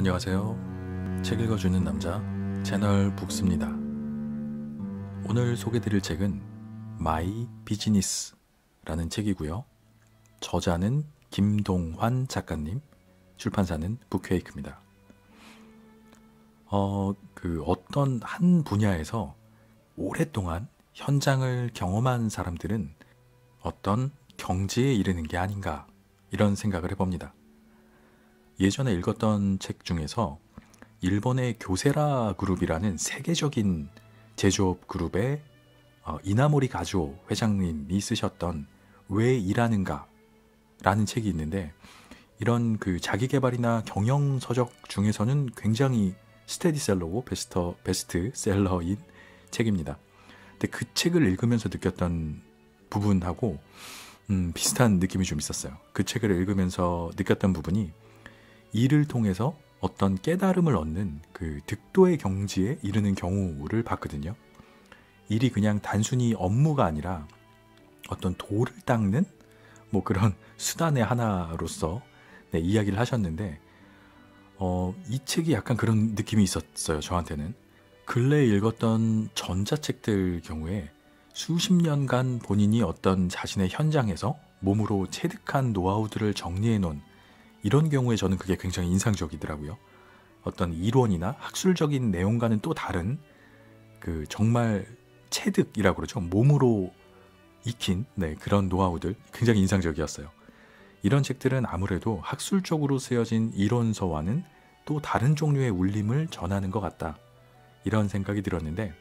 안녕하세요. 책 읽어주는 남자 채널 북스입니다. 오늘 소개드릴 책은 마이 비즈니스라는 책이고요. 저자는 김동환 작가님, 출판사는 북케이크입니다. 어떤 한 분야에서 오랫동안 현장을 경험한 사람들은 어떤 경지에 이르는 게 아닌가, 이런 생각을 해봅니다. 예전에 읽었던 책 중에서 일본의 교세라 그룹이라는 세계적인 제조업 그룹의 이나모리 가조 회장님이 쓰셨던 왜 일하는가 라는 책이 있는데, 이런 그 자기계발이나 경영 서적 중에서는 굉장히 스테디셀러고 베스트셀러인 책입니다. 근데 그 책을 읽으면서 느꼈던 부분하고 비슷한 느낌이 좀 있었어요. 그 책을 읽으면서 느꼈던 부분이 일을 통해서 어떤 깨달음을 얻는 그 득도의 경지에 이르는 경우를 봤거든요. 일이 그냥 단순히 업무가 아니라 어떤 돌을 닦는 뭐 그런 수단의 하나로서 이야기를 하셨는데, 이 책이 약간 그런 느낌이 있었어요. 저한테는 근래에 읽었던 전자책들 경우에 수십 년간 본인이 어떤 자신의 현장에서 몸으로 체득한 노하우들을 정리해 놓은 이런 경우에 저는 그게 굉장히 인상적이더라고요. 어떤 이론이나 학술적인 내용과는 또 다른 그 정말 체득이라고 그러죠. 몸으로 익힌 그런 노하우들, 굉장히 인상적이었어요. 이런 책들은 아무래도 학술적으로 쓰여진 이론서와는 또 다른 종류의 울림을 전하는 것 같다, 이런 생각이 들었는데,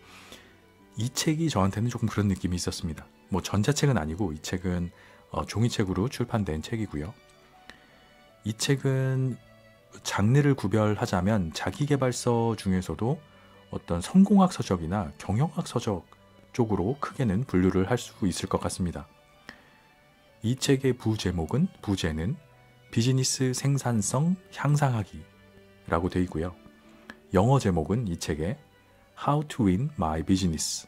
이 책이 저한테는 조금 그런 느낌이 있었습니다. 뭐 전자책은 아니고 이 책은 종이책으로 출판된 책이고요. 이 책은 장르를 구별하자면 자기계발서 중에서도 어떤 성공학 서적이나 경영학 서적 쪽으로 크게는 분류를 할 수 있을 것 같습니다. 이 책의 부제는 비즈니스 생산성 향상하기라고 되어 있고요. 영어 제목은 이 책에 How to Win My Business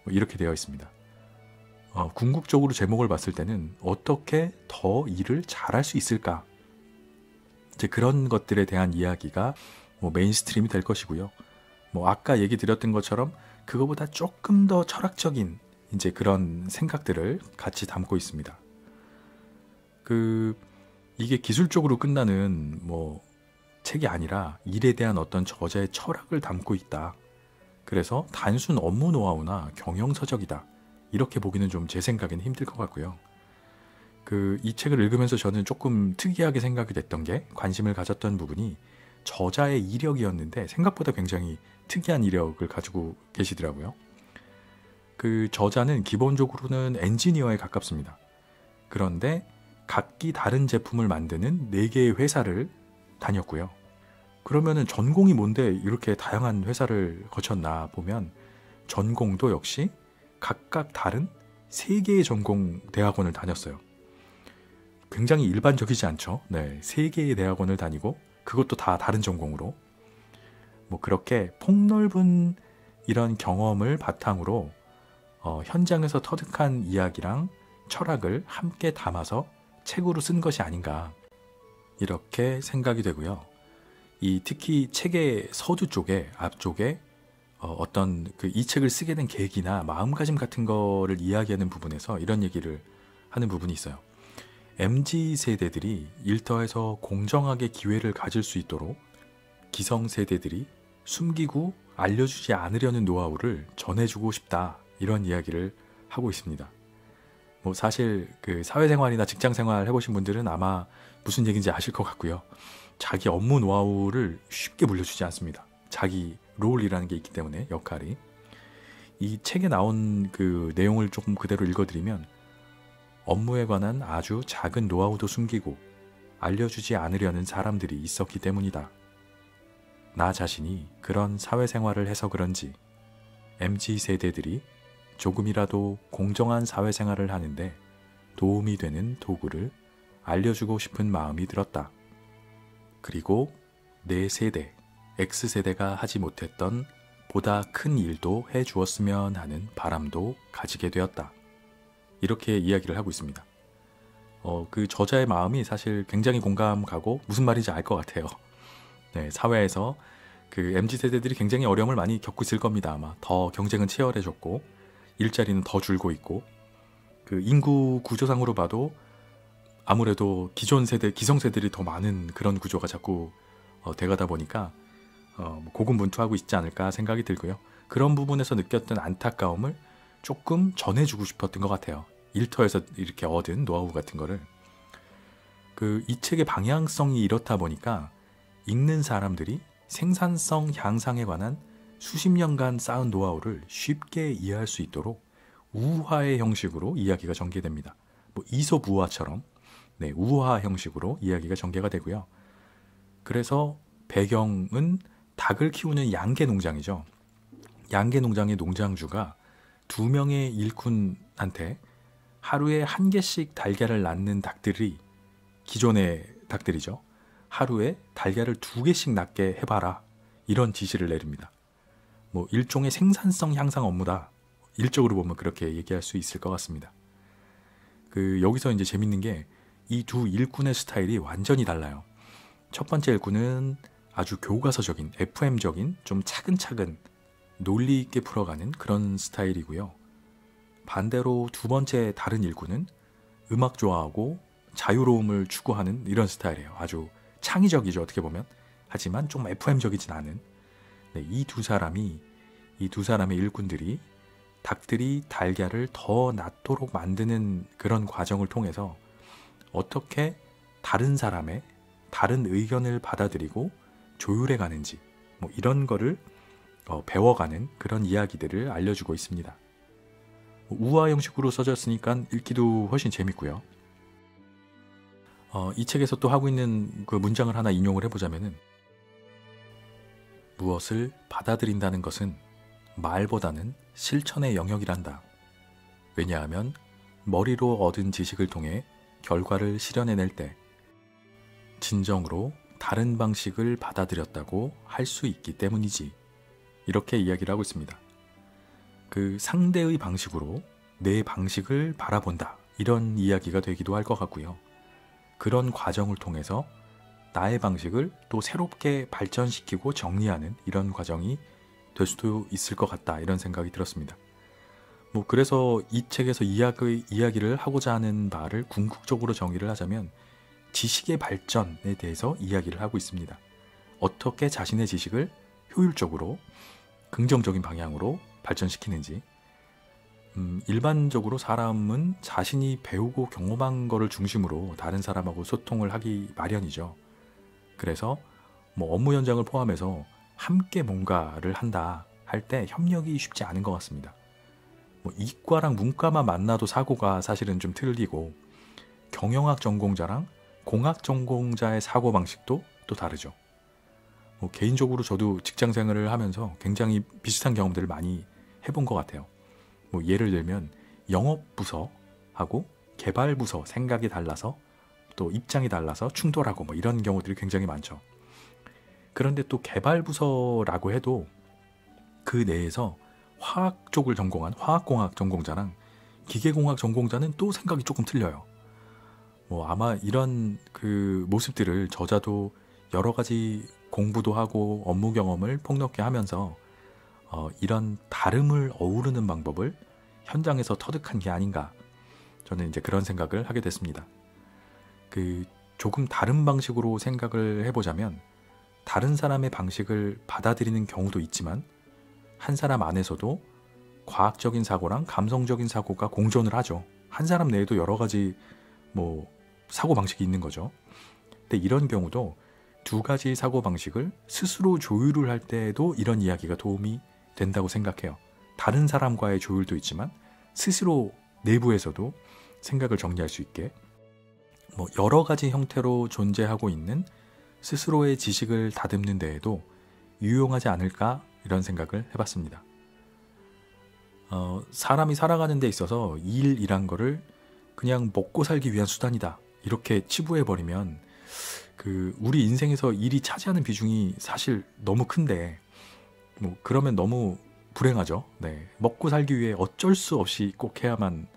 이렇게 되어 있습니다. 궁극적으로 제목을 봤을 때는 어떻게 더 일을 잘할 수 있을까, 이제 그런 것들에 대한 이야기가 메인스트림이 될 것이고요. 아까 얘기 드렸던 것처럼 그거보다 조금 더 철학적인 이제 그런 생각들을 같이 담고 있습니다. 이게 기술적으로 끝나는 책이 아니라 일에 대한 어떤 저자의 철학을 담고 있다. 그래서 단순 업무 노하우나 경영 서적이다, 이렇게 보기는 좀 제 생각에는 힘들 것 같고요. 이 책을 읽으면서 저는 조금 특이하게 생각이 됐던 게, 관심을 가졌던 부분이 저자의 이력이었는데 생각보다 굉장히 특이한 이력을 가지고 계시더라고요. 저자는 기본적으로는 엔지니어에 가깝습니다. 그런데 각기 다른 제품을 만드는 4개의 회사를 다녔고요. 그러면은 전공이 뭔데 이렇게 다양한 회사를 거쳤나 보면, 전공도 역시 각각 다른 3개의 전공 대학원을 다녔어요. 굉장히 일반적이지 않죠? 3개의 대학원을 다니고 그것도 다 다른 전공으로. 그렇게 폭넓은 이런 경험을 바탕으로 현장에서 터득한 이야기랑 철학을 함께 담아서 책으로 쓴 것이 아닌가, 이렇게 생각이 되고요. 특히 책의 서두 쪽에, 앞쪽에 어떤 이 책을 쓰게 된 계기나 마음가짐 같은 거를 이야기하는 부분에서 이런 얘기를 하는 부분이 있어요. MZ세대들이 일터에서 공정하게 기회를 가질 수 있도록 기성세대들이 숨기고 알려주지 않으려는 노하우를 전해주고 싶다, 이런 이야기를 하고 있습니다. 사실 사회생활이나 직장생활 해보신 분들은 아마 무슨 얘기인지 아실 것 같고요. 자기 업무 노하우를 쉽게 물려주지 않습니다. 자기 롤이라는 게 있기 때문에, 역할이. 이 책에 나온 내용을 조금 그대로 읽어드리면, 업무에 관한 아주 작은 노하우도 숨기고 알려주지 않으려는 사람들이 있었기 때문이다. 나 자신이 그런 사회생활을 해서 그런지 MZ세대들이 조금이라도 공정한 사회생활을 하는데 도움이 되는 도구를 알려주고 싶은 마음이 들었다. 그리고 내 세대, X세대가 하지 못했던 보다 큰 일도 해주었으면 하는 바람도 가지게 되었다. 이렇게 이야기를 하고 있습니다. 그 저자의 마음이 사실 굉장히 공감 가고 무슨 말인지 알 것 같아요. 네, 사회에서 그 MZ 세대들이 굉장히 어려움을 많이 겪고 있을 겁니다. 아마 더 경쟁은 치열해졌고 일자리는 더 줄고 있고 그 인구 구조상으로 봐도 아무래도 기존 세대, 기성세들이 더 많은 그런 구조가 자꾸 돼가다 보니까 고군분투하고 있지 않을까 생각이 들고요. 그런 부분에서 느꼈던 안타까움을 조금 전해주고 싶었던 것 같아요. 일터에서 이렇게 얻은 노하우 같은 거를. 이 책의 방향성이 이렇다 보니까 읽는 사람들이 생산성 향상에 관한 수십 년간 쌓은 노하우를 쉽게 이해할 수 있도록 우화의 형식으로 이야기가 전개됩니다. 이솝 우화처럼 우화 형식으로 이야기가 전개가 되고요. 그래서 배경은 닭을 키우는 양계 농장이죠. 양계 농장의 농장주가 2명의 일꾼한테 하루에 1개씩 달걀을 낳는 닭들이 기존의 닭들이죠. 하루에 달걀을 2개씩 낳게 해봐라. 이런 지시를 내립니다. 일종의 생산성 향상 업무다. 일적으로 보면 그렇게 얘기할 수 있을 것 같습니다. 여기서 이제 재밌는 게 이 두 일꾼의 스타일이 완전히 달라요. 첫 번째 일꾼은 아주 교과서적인, FM적인, 좀 차근차근 논리 있게 풀어가는 그런 스타일이고요. 반대로 두 번째 다른 일꾼은 음악 좋아하고 자유로움을 추구하는 이런 스타일이에요. 아주 창의적이죠, 어떻게 보면. 하지만 좀 FM적이진 않은. 이 두 사람의 일꾼들이 닭들이 달걀을 더 낳도록 만드는 그런 과정을 통해서 어떻게 다른 사람의 다른 의견을 받아들이고 조율해 가는지 이런 거를 배워가는 그런 이야기들을 알려주고 있습니다. 우화 형식으로 써졌으니까 읽기도 훨씬 재밌고요. 이 책에서 또 하고 있는 그 문장을 하나 인용을 해보자면은 무엇을 받아들인다는 것은 말보다는 실천의 영역이란다. 왜냐하면 머리로 얻은 지식을 통해 결과를 실현해낼 때 진정으로 다른 방식을 받아들였다고 할 수 있기 때문이지. 이렇게 이야기를 하고 있습니다. 상대의 방식으로 내 방식을 바라본다. 이런 이야기가 되기도 할 것 같고요. 그런 과정을 통해서 나의 방식을 또 새롭게 발전시키고 정리하는 이런 과정이 될 수도 있을 것 같다. 이런 생각이 들었습니다. 그래서 이 책에서 이야기를 하고자 하는 바를 궁극적으로 정의를 하자면 지식의 발전에 대해서 이야기를 하고 있습니다. 어떻게 자신의 지식을 효율적으로 긍정적인 방향으로 발전시키는지. 일반적으로 사람은 자신이 배우고 경험한 거를 중심으로 다른 사람하고 소통을 하기 마련이죠. 그래서 업무 현장을 포함해서 함께 뭔가를 한다 할 때 협력이 쉽지 않은 것 같습니다. 이과랑 문과만 만나도 사고가 사실은 좀 틀리고 경영학 전공자랑 공학 전공자의 사고방식도 또 다르죠. 개인적으로 저도 직장 생활을 하면서 굉장히 비슷한 경험들을 많이 해본 것 같아요. 예를 들면 영업부서하고 개발부서 생각이 달라서 또 입장이 달라서 충돌하고 이런 경우들이 굉장히 많죠. 그런데 또 개발부서라고 해도 그 내에서 화학 쪽을 전공한 화학공학 전공자랑 기계공학 전공자는 또 생각이 조금 틀려요. 아마 이런 모습들을 저자도 여러 가지 공부도 하고 업무 경험을 폭넓게 하면서 이런 다름을 어우르는 방법을 현장에서 터득한 게 아닌가. 저는 이제 그런 생각을 하게 됐습니다. 조금 다른 방식으로 생각을 해보자면 다른 사람의 방식을 받아들이는 경우도 있지만 한 사람 안에서도 과학적인 사고랑 감성적인 사고가 공존을 하죠. 한 사람 내에도 여러 가지 사고방식이 있는 거죠. 근데 이런 경우도 두 가지 사고방식을 스스로 조율을 할 때에도 이런 이야기가 도움이 된다고 생각해요. 다른 사람과의 조율도 있지만 스스로 내부에서도 생각을 정리할 수 있게 여러 가지 형태로 존재하고 있는 스스로의 지식을 다듬는 데에도 유용하지 않을까 이런 생각을 해봤습니다. 사람이 살아가는 데 있어서 일이란 거를 그냥 먹고 살기 위한 수단이다 이렇게 치부해버리면 우리 인생에서 일이 차지하는 비중이 사실 너무 큰데 그러면 너무 불행하죠. 먹고 살기 위해 어쩔 수 없이 꼭 해야만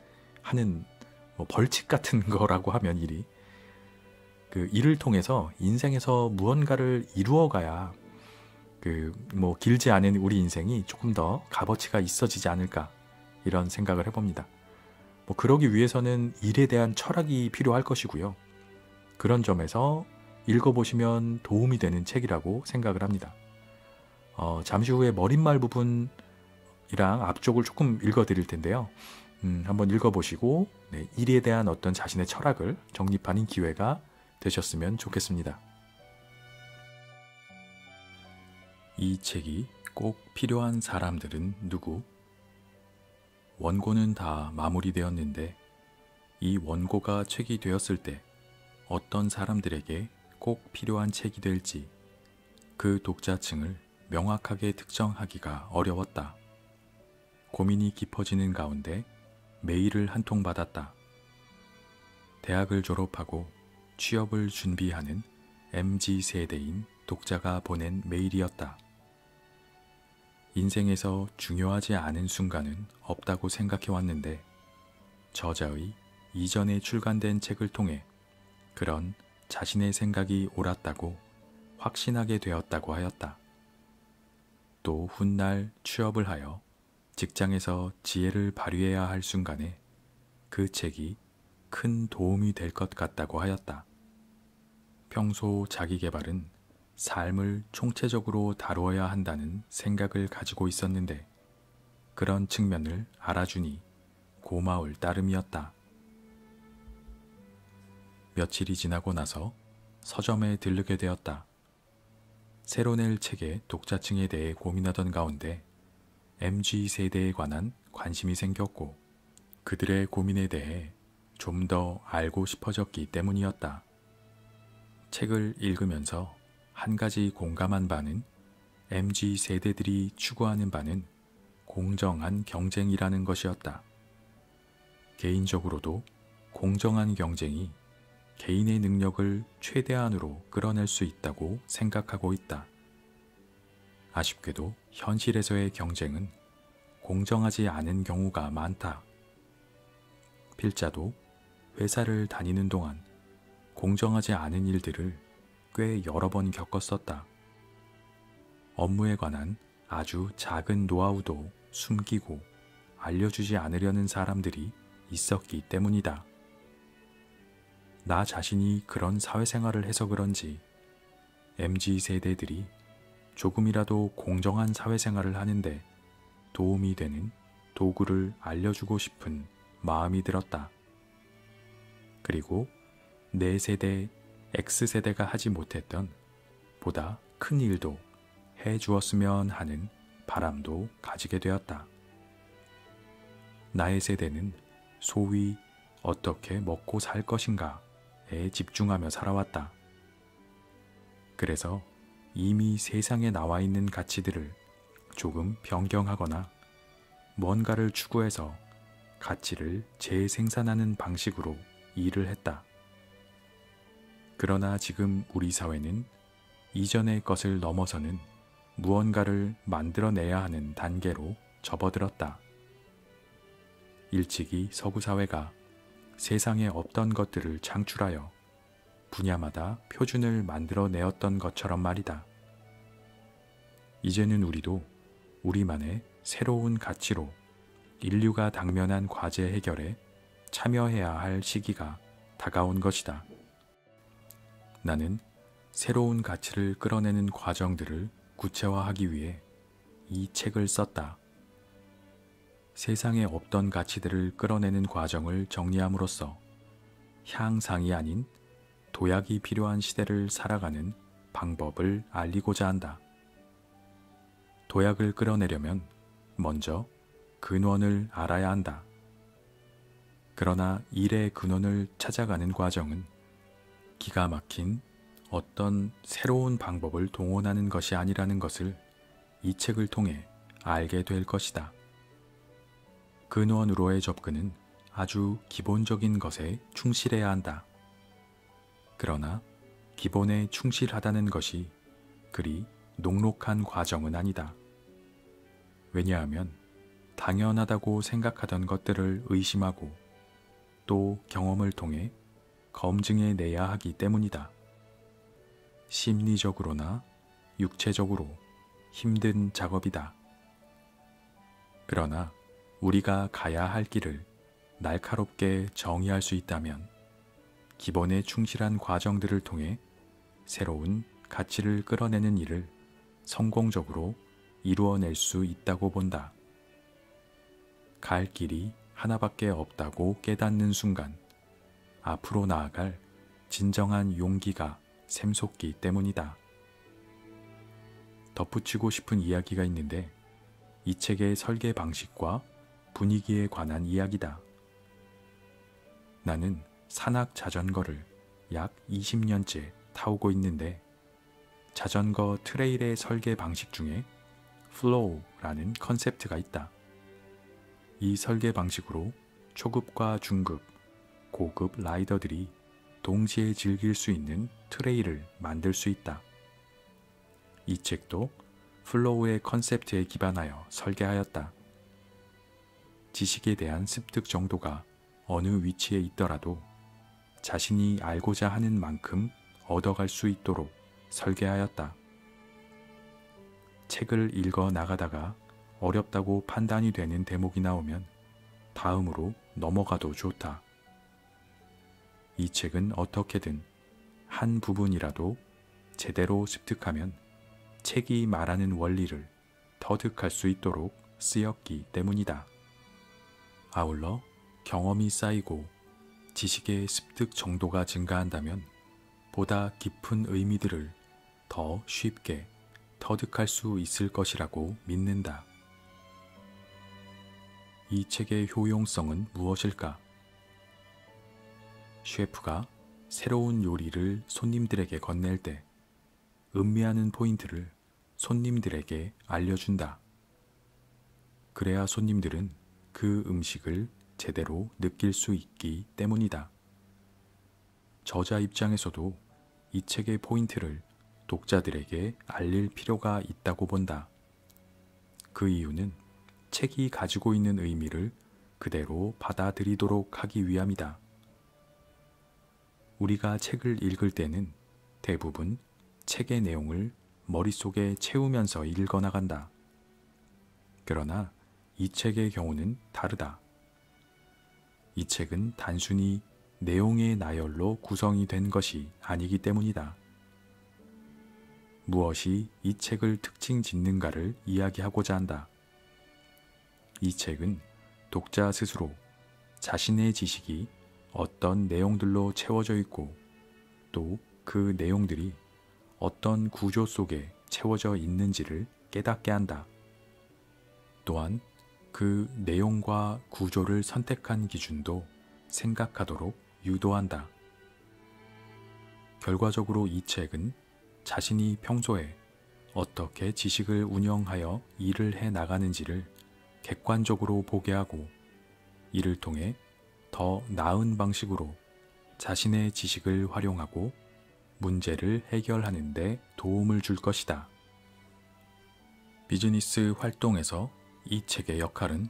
하는 벌칙 같은 거라고 하면 일이 그 일을 통해서 인생에서 무언가를 이루어가야 뭐 길지 않은 우리 인생이 조금 더 값어치가 있어지지 않을까 이런 생각을 해봅니다. 뭐 그러기 위해서는 일에 대한 철학이 필요할 것이고요. 그런 점에서 읽어보시면 도움이 되는 책이라고 생각을 합니다. 잠시 후에 머릿말 부분이랑 앞쪽을 조금 읽어드릴 텐데요. 한번 읽어보시고 일에 대한 어떤 자신의 철학을 정립하는 기회가 되셨으면 좋겠습니다. 이 책이 꼭 필요한 사람들은 누구? 원고는 다 마무리되었는데 이 원고가 책이 되었을 때 어떤 사람들에게 꼭 필요한 책이 될지 그 독자층을 명확하게 특정하기가 어려웠다. 고민이 깊어지는 가운데 메일을 한 통 받았다. 대학을 졸업하고 취업을 준비하는 MZ세대인 독자가 보낸 메일이었다. 인생에서 중요하지 않은 순간은 없다고 생각해왔는데 저자의 이전에 출간된 책을 통해 그런 자신의 생각이 옳았다고 확신하게 되었다고 하였다. 또 훗날 취업을 하여 직장에서 지혜를 발휘해야 할 순간에 그 책이 큰 도움이 될 것 같다고 하였다. 평소 자기계발은 삶을 총체적으로 다루어야 한다는 생각을 가지고 있었는데 그런 측면을 알아주니 고마울 따름이었다. 며칠이 지나고 나서 서점에 들르게 되었다. 새로 낼 책의 독자층에 대해 고민하던 가운데 MZ세대에 관한 관심이 생겼고 그들의 고민에 대해 좀 더 알고 싶어졌기 때문이었다. 책을 읽으면서 한 가지 공감한 바는 MZ세대들이 추구하는 바는 공정한 경쟁이라는 것이었다. 개인적으로도 공정한 경쟁이 개인의 능력을 최대한으로 끌어낼 수 있다고 생각하고 있다. 아쉽게도 현실에서의 경쟁은 공정하지 않은 경우가 많다. 필자도 회사를 다니는 동안 공정하지 않은 일들을 꽤 여러 번 겪었었다. 업무에 관한 아주 작은 노하우도 숨기고 알려주지 않으려는 사람들이 있었기 때문이다. 나 자신이 그런 사회생활을 해서 그런지 MZ세대들이 조금이라도 공정한 사회생활을 하는데 도움이 되는 도구를 알려주고 싶은 마음이 들었다. 그리고 내 세대 X세대가 하지 못했던 보다 큰 일도 해주었으면 하는 바람도 가지게 되었다. 나의 세대는 소위 어떻게 먹고 살 것인가에 집중하며 살아왔다. 그래서 이미 세상에 나와 있는 가치들을 조금 변경하거나 뭔가를 추구해서 가치를 재생산하는 방식으로 일을 했다. 그러나 지금 우리 사회는 이전의 것을 넘어서는 무언가를 만들어내야 하는 단계로 접어들었다. 일찍이 서구 사회가 세상에 없던 것들을 창출하여 분야마다 표준을 만들어내었던 것처럼 말이다. 이제는 우리도 우리만의 새로운 가치로 인류가 당면한 과제 해결에 참여해야 할 시기가 다가온 것이다. 나는 새로운 가치를 끌어내는 과정들을 구체화하기 위해 이 책을 썼다. 세상에 없던 가치들을 끌어내는 과정을 정리함으로써 향상이 아닌 도약이 필요한 시대를 살아가는 방법을 알리고자 한다. 도약을 끌어내려면 먼저 근원을 알아야 한다. 그러나 일의 근원을 찾아가는 과정은 기가 막힌 어떤 새로운 방법을 동원하는 것이 아니라는 것을 이 책을 통해 알게 될 것이다. 근원으로의 접근은 아주 기본적인 것에 충실해야 한다. 그러나 기본에 충실하다는 것이 그리 녹록한 과정은 아니다. 왜냐하면 당연하다고 생각하던 것들을 의심하고 또 경험을 통해 검증해 내야 하기 때문이다. 심리적으로나 육체적으로 힘든 작업이다. 그러나 우리가 가야 할 길을 날카롭게 정의할 수 있다면 기본에 충실한 과정들을 통해 새로운 가치를 끌어내는 일을 성공적으로 이루어낼 수 있다고 본다. 갈 길이 하나밖에 없다고 깨닫는 순간 앞으로 나아갈 진정한 용기가 샘솟기 때문이다. 덧붙이고 싶은 이야기가 있는데 이 책의 설계 방식과 분위기에 관한 이야기다. 나는 산악 자전거를 약 20년째 타오고 있는데 자전거 트레일의 설계 방식 중에 플로우라는 컨셉트가 있다. 이 설계 방식으로 초급과 중급, 고급 라이더들이 동시에 즐길 수 있는 트레일을 만들 수 있다. 이 책도 플로우의 컨셉트에 기반하여 설계하였다. 지식에 대한 습득 정도가 어느 위치에 있더라도 자신이 알고자 하는 만큼 얻어갈 수 있도록 설계하였다. 책을 읽어 나가다가 어렵다고 판단이 되는 대목이 나오면 다음으로 넘어가도 좋다. 이 책은 어떻게든 한 부분이라도 제대로 습득하면 책이 말하는 원리를 터득할 수 있도록 쓰였기 때문이다. 아울러 경험이 쌓이고 지식의 습득 정도가 증가한다면 보다 깊은 의미들을 더 쉽게 터득할 수 있을 것이라고 믿는다. 이 책의 효용성은 무엇일까? 셰프가 새로운 요리를 손님들에게 건넬 때 음미하는 포인트를 손님들에게 알려준다. 그래야 손님들은 그 음식을 제대로 느낄 수 있기 때문이다. 저자 입장에서도 이 책의 포인트를 독자들에게 알릴 필요가 있다고 본다. 그 이유는 책이 가지고 있는 의미를 그대로 받아들이도록 하기 위함이다. 우리가 책을 읽을 때는 대부분 책의 내용을 머릿속에 채우면서 읽어나간다. 그러나 이 책의 경우는 다르다. 이 책은 단순히 내용의 나열로 구성이 된 것이 아니기 때문이다. 무엇이 이 책을 특징 짓는가를 이야기하고자 한다. 이 책은 독자 스스로 자신의 지식이 어떤 내용들로 채워져 있고 또 그 내용들이 어떤 구조 속에 채워져 있는지를 깨닫게 한다. 또한 그 내용과 구조를 선택한 기준도 생각하도록 유도한다. 결과적으로 이 책은 자신이 평소에 어떻게 지식을 운영하여 일을 해 나가는지를 객관적으로 보게 하고 이를 통해 더 나은 방식으로 자신의 지식을 활용하고 문제를 해결하는 데 도움을 줄 것이다. 비즈니스 활동에서 이 책의 역할은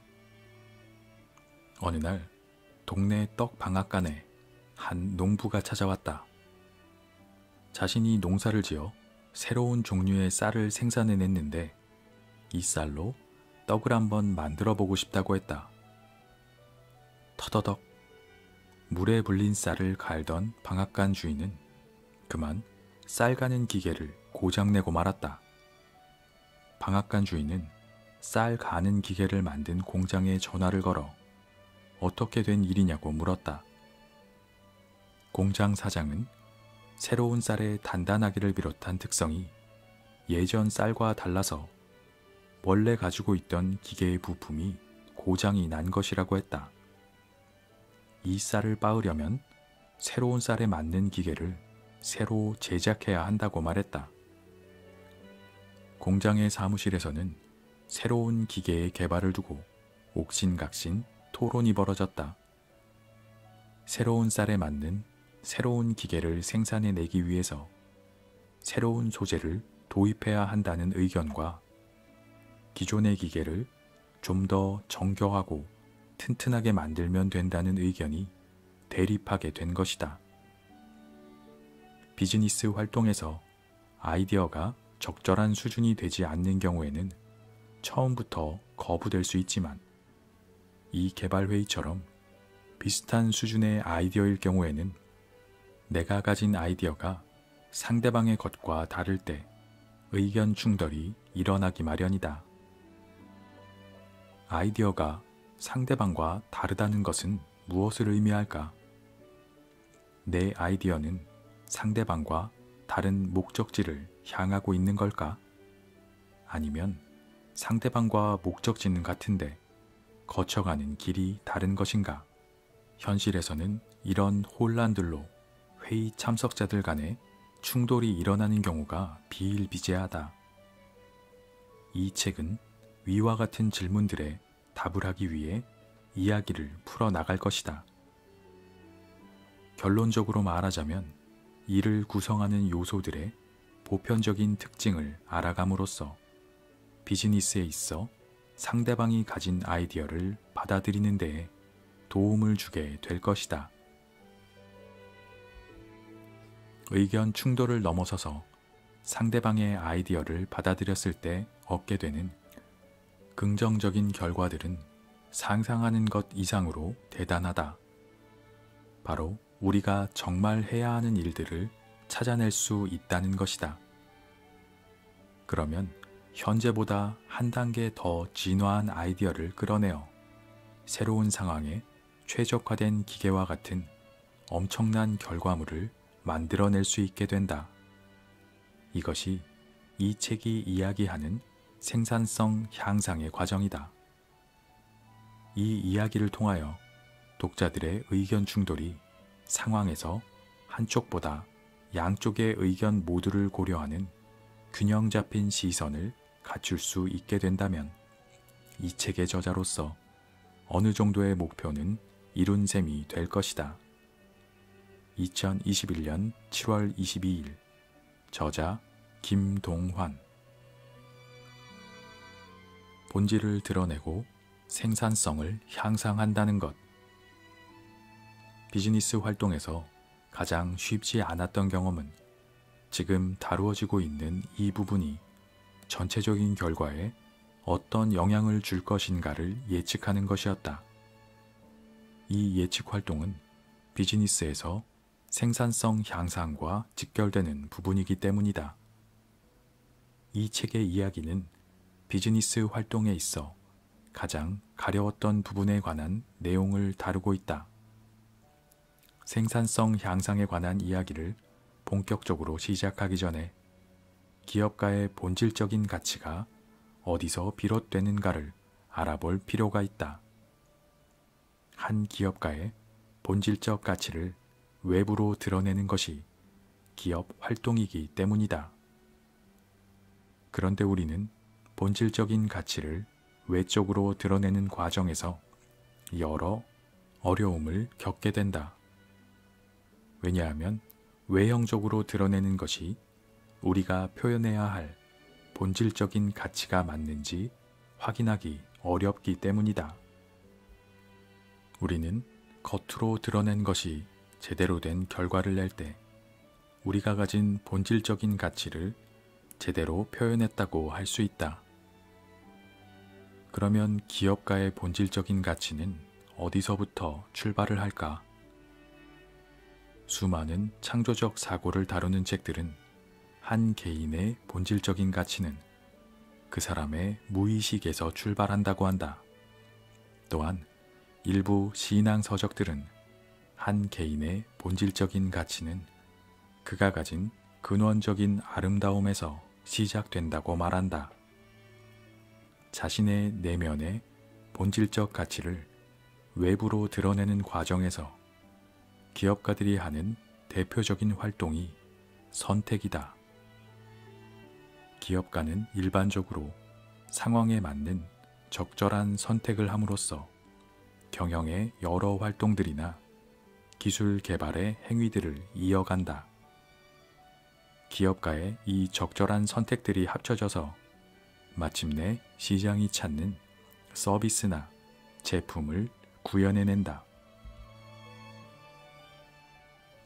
어느 날 동네 떡 방앗간에 한 농부가 찾아왔다. 자신이 농사를 지어 새로운 종류의 쌀을 생산해냈는데 이 쌀로 떡을 한번 만들어 보고 싶다고 했다. 터더덕 물에 불린 쌀을 갈던 방앗간 주인은 그만 쌀 가는 기계를 고장내고 말았다. 방앗간 주인은 쌀 가는 기계를 만든 공장에 전화를 걸어 어떻게 된 일이냐고 물었다. 공장 사장은 새로운 쌀의 단단하기를 비롯한 특성이 예전 쌀과 달라서 원래 가지고 있던 기계의 부품이 고장이 난 것이라고 했다. 이 쌀을 빻으려면 새로운 쌀에 맞는 기계를 새로 제작해야 한다고 말했다. 공장의 사무실에서는 새로운 기계의 개발을 두고 옥신각신 토론이 벌어졌다. 새로운 쌀에 맞는 새로운 기계를 생산해내기 위해서 새로운 소재를 도입해야 한다는 의견과 기존의 기계를 좀 더 정교하고 튼튼하게 만들면 된다는 의견이 대립하게 된 것이다. 비즈니스 활동에서 아이디어가 적절한 수준이 되지 않는 경우에는 처음부터 거부될 수 있지만, 이 개발회의처럼 비슷한 수준의 아이디어일 경우에는 내가 가진 아이디어가 상대방의 것과 다를 때 의견 충돌이 일어나기 마련이다. 아이디어가 상대방과 다르다는 것은 무엇을 의미할까? 내 아이디어는 상대방과 다른 목적지를 향하고 있는 걸까? 아니면 상대방과 목적지는 같은데 거쳐가는 길이 다른 것인가? 현실에서는 이런 혼란들로 회의 참석자들 간에 충돌이 일어나는 경우가 비일비재하다. 이 책은 위와 같은 질문들에 답을 하기 위해 이야기를 풀어나갈 것이다. 결론적으로 말하자면 이를 구성하는 요소들의 보편적인 특징을 알아감으로써 비즈니스에 있어 상대방이 가진 아이디어를 받아들이는 데에 도움을 주게 될 것이다. 의견 충돌을 넘어서서 상대방의 아이디어를 받아들였을 때 얻게 되는 긍정적인 결과들은 상상하는 것 이상으로 대단하다. 바로 우리가 정말 해야 하는 일들을 찾아낼 수 있다는 것이다. 그러면 현재보다 한 단계 더 진화한 아이디어를 끌어내어 새로운 상황에 최적화된 기계와 같은 엄청난 결과물을 만들어낼 수 있게 된다. 이것이 이 책이 이야기하는 생산성 향상의 과정이다. 이 이야기를 통하여 독자들의 의견 충돌이 상황에서 한쪽보다 양쪽의 의견 모두를 고려하는 균형 잡힌 시선을 갖출 수 있게 된다면 이 책의 저자로서 어느 정도의 목표는 이룬 셈이 될 것이다. 2021년 7월 22일 저자 김동환. 본질을 드러내고 생산성을 향상한다는 것. 비즈니스 활동에서 가장 쉽지 않았던 경험은 지금 다루어지고 있는 이 부분이 전체적인 결과에 어떤 영향을 줄 것인가를 예측하는 것이었다. 이 예측 활동은 비즈니스에서 생산성 향상과 직결되는 부분이기 때문이다. 이 책의 이야기는 비즈니스 활동에 있어 가장 가려웠던 부분에 관한 내용을 다루고 있다. 생산성 향상에 관한 이야기를 본격적으로 시작하기 전에 기업가의 본질적인 가치가 어디서 비롯되는가를 알아볼 필요가 있다. 한 기업가의 본질적 가치를 외부로 드러내는 것이 기업 활동이기 때문이다. 그런데 우리는 본질적인 가치를 외적으로 드러내는 과정에서 여러 어려움을 겪게 된다. 왜냐하면 외형적으로 드러내는 것이 우리가 표현해야 할 본질적인 가치가 맞는지 확인하기 어렵기 때문이다. 우리는 겉으로 드러낸 것이 제대로 된 결과를 낼 때 우리가 가진 본질적인 가치를 제대로 표현했다고 할 수 있다. 그러면 기업가의 본질적인 가치는 어디서부터 출발을 할까? 수많은 창조적 사고를 다루는 책들은 한 개인의 본질적인 가치는 그 사람의 무의식에서 출발한다고 한다. 또한 일부 신앙 서적들은 한 개인의 본질적인 가치는 그가 가진 근원적인 아름다움에서 시작된다고 말한다. 자신의 내면의 본질적 가치를 외부로 드러내는 과정에서 기업가들이 하는 대표적인 활동이 선택이다. 기업가는 일반적으로 상황에 맞는 적절한 선택을 함으로써 경영의 여러 활동들이나 기술 개발의 행위들을 이어간다. 기업가의 이 적절한 선택들이 합쳐져서 마침내 시장이 찾는 서비스나 제품을 구현해낸다.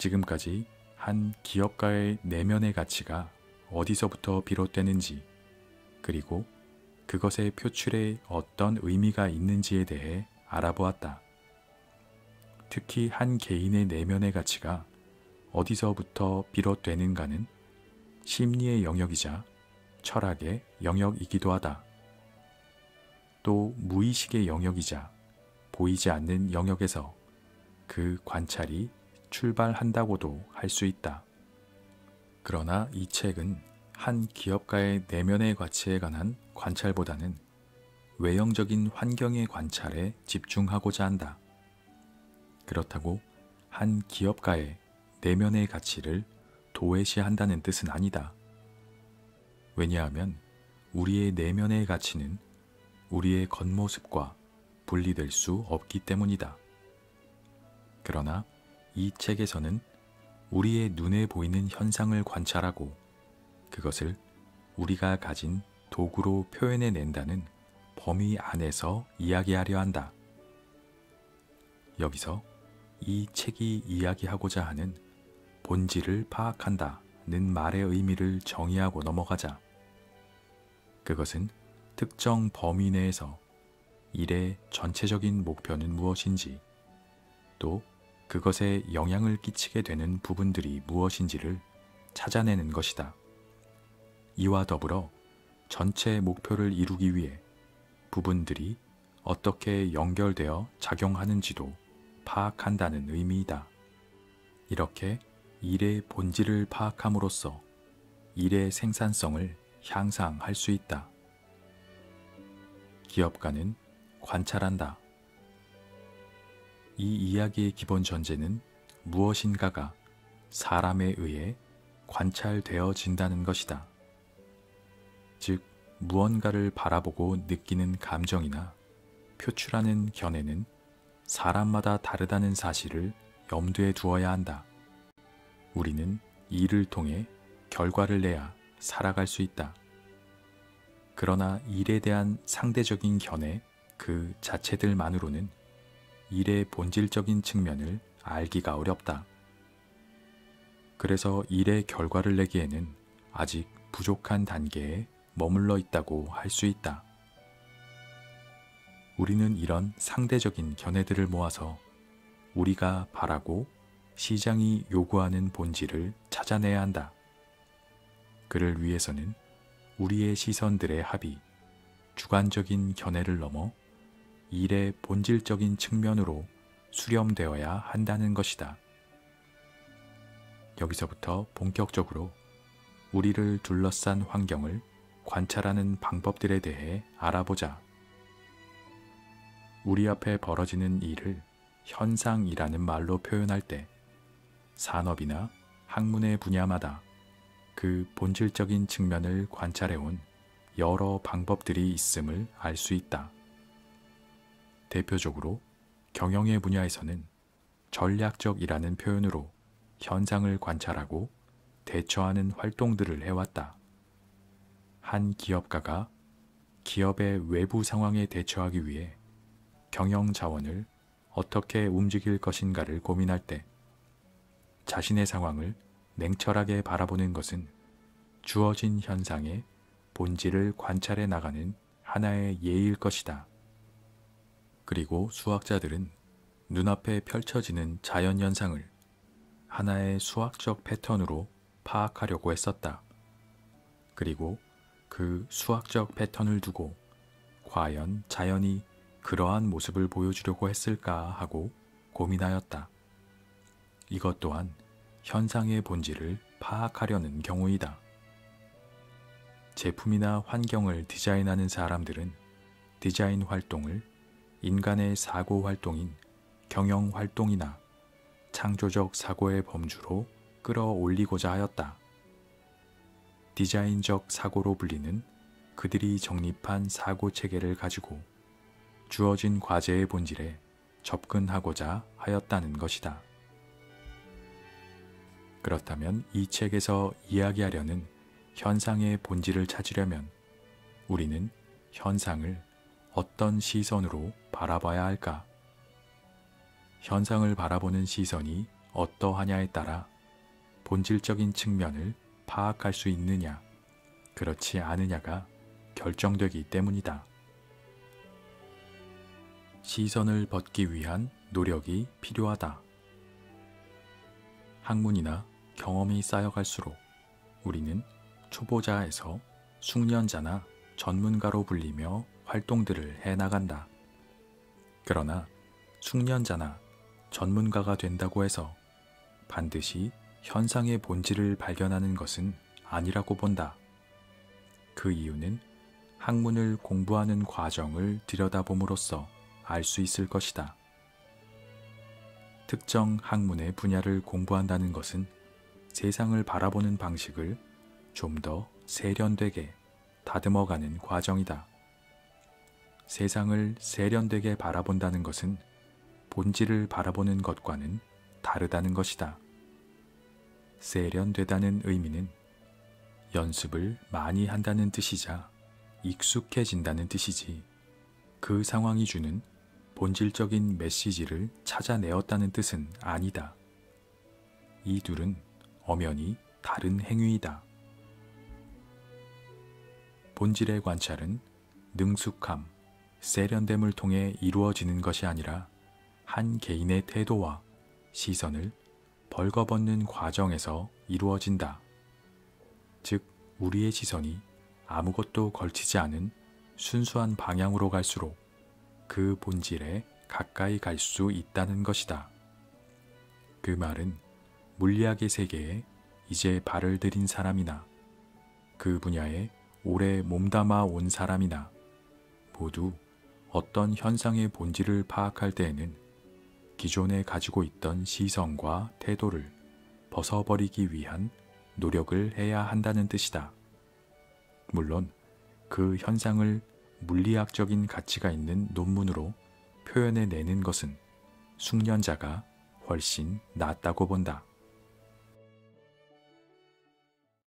지금까지 한 기업가의 내면의 가치가 어디서부터 비롯되는지, 그리고 그것의 표출에 어떤 의미가 있는지에 대해 알아보았다. 특히 한 개인의 내면의 가치가 어디서부터 비롯되는가는 심리의 영역이자 철학의 영역이기도 하다. 또 무의식의 영역이자 보이지 않는 영역에서 그 관찰이 출발한다고도 할 수 있다. 그러나 이 책은 한 기업가의 내면의 가치에 관한 관찰보다는 외형적인 환경의 관찰에 집중하고자 한다. 그렇다고 한 기업가의 내면의 가치를 도외시한다는 뜻은 아니다. 왜냐하면 우리의 내면의 가치는 우리의 겉모습과 분리될 수 없기 때문이다. 그러나 이 책에서는 우리의 눈에 보이는 현상을 관찰하고 그것을 우리가 가진 도구로 표현해낸다는 범위 안에서 이야기하려 한다. 여기서 이 책이 이야기하고자 하는 본질을 파악한다는 말의 의미를 정의하고 넘어가자. 그것은 특정 범위 내에서 일의 전체적인 목표는 무엇인지, 또 그것에 영향을 끼치게 되는 부분들이 무엇인지를 찾아내는 것이다. 이와 더불어 전체 목표를 이루기 위해 부분들이 어떻게 연결되어 작용하는지도 파악한다는 의미이다. 이렇게 일의 본질을 파악함으로써 일의 생산성을 향상할 수 있다. 기업가는 관찰한다. 이 이야기의 기본 전제는 무엇인가가 사람에 의해 관찰되어진다는 것이다. 즉, 무언가를 바라보고 느끼는 감정이나 표출하는 견해는 사람마다 다르다는 사실을 염두에 두어야 한다. 우리는 일을 통해 결과를 내야 살아갈 수 있다. 그러나 일에 대한 상대적인 견해 그 자체들만으로는 일의 본질적인 측면을 알기가 어렵다. 그래서 일의 결과를 내기에는 아직 부족한 단계에 머물러 있다고 할 수 있다. 우리는 이런 상대적인 견해들을 모아서 우리가 바라고 시장이 요구하는 본질을 찾아내야 한다. 그를 위해서는 우리의 시선들의 합이 주관적인 견해를 넘어 일의 본질적인 측면으로 수렴되어야 한다는 것이다. 여기서부터 본격적으로 우리를 둘러싼 환경을 관찰하는 방법들에 대해 알아보자. 우리 앞에 벌어지는 일을 현상이라는 말로 표현할 때 산업이나 학문의 분야마다 그 본질적인 측면을 관찰해온 여러 방법들이 있음을 알 수 있다. 대표적으로 경영의 분야에서는 전략적이라는 표현으로 현상을 관찰하고 대처하는 활동들을 해왔다. 한 기업가가 기업의 외부 상황에 대처하기 위해 경영 자원을 어떻게 움직일 것인가를 고민할 때 자신의 상황을 냉철하게 바라보는 것은 주어진 현상의 본질을 관찰해 나가는 하나의 예일 것이다. 그리고 수학자들은 눈앞에 펼쳐지는 자연현상을 하나의 수학적 패턴으로 파악하려고 했었다. 그리고 그 수학적 패턴을 두고 과연 자연이 그러한 모습을 보여주려고 했을까 하고 고민하였다. 이것 또한 현상의 본질을 파악하려는 경우이다. 제품이나 환경을 디자인하는 사람들은 디자인 활동을 인간의 사고 활동인 경영 활동이나 창조적 사고의 범주로 끌어올리고자 하였다. 디자인적 사고로 불리는 그들이 정립한 사고 체계를 가지고 주어진 과제의 본질에 접근하고자 하였다는 것이다. 그렇다면 이 책에서 이야기하려는 현상의 본질을 찾으려면 우리는 현상을 어떤 시선으로 바라봐야 할까? 현상을 바라보는 시선이 어떠하냐에 따라 본질적인 측면을 파악할 수 있느냐, 그렇지 않으냐가 결정되기 때문이다. 시선을 벗기 위한 노력이 필요하다. 학문이나 경험이 쌓여갈수록 우리는 초보자에서 숙련자나 전문가로 불리며 활동들을 해나간다. 그러나 숙련자나 전문가가 된다고 해서 반드시 현상의 본질을 발견하는 것은 아니라고 본다. 그 이유는 학문을 공부하는 과정을 들여다봄으로써 알 수 있을 것이다. 특정 학문의 분야를 공부한다는 것은 세상을 바라보는 방식을 좀 더 세련되게 다듬어가는 과정이다. 세상을 세련되게 바라본다는 것은 본질을 바라보는 것과는 다르다는 것이다. 세련되다는 의미는 연습을 많이 한다는 뜻이자 익숙해진다는 뜻이지, 그 상황이 주는 본질적인 메시지를 찾아내었다는 뜻은 아니다. 이 둘은 엄연히 다른 행위이다. 본질의 관찰은 능숙함, 세련됨을 통해 이루어지는 것이 아니라 한 개인의 태도와 시선을 벌거벗는 과정에서 이루어진다. 즉, 우리의 시선이 아무것도 걸치지 않은 순수한 방향으로 갈수록 그 본질에 가까이 갈 수 있다는 것이다. 그 말은 물리학의 세계에 이제 발을 들인 사람이나 그 분야에 오래 몸담아 온 사람이나 모두 어떤 현상의 본질을 파악할 때에는 기존에 가지고 있던 시선과 태도를 벗어버리기 위한 노력을 해야 한다는 뜻이다. 물론 그 현상을 물리학적인 가치가 있는 논문으로 표현해내는 것은 숙련자가 훨씬 낫다고 본다.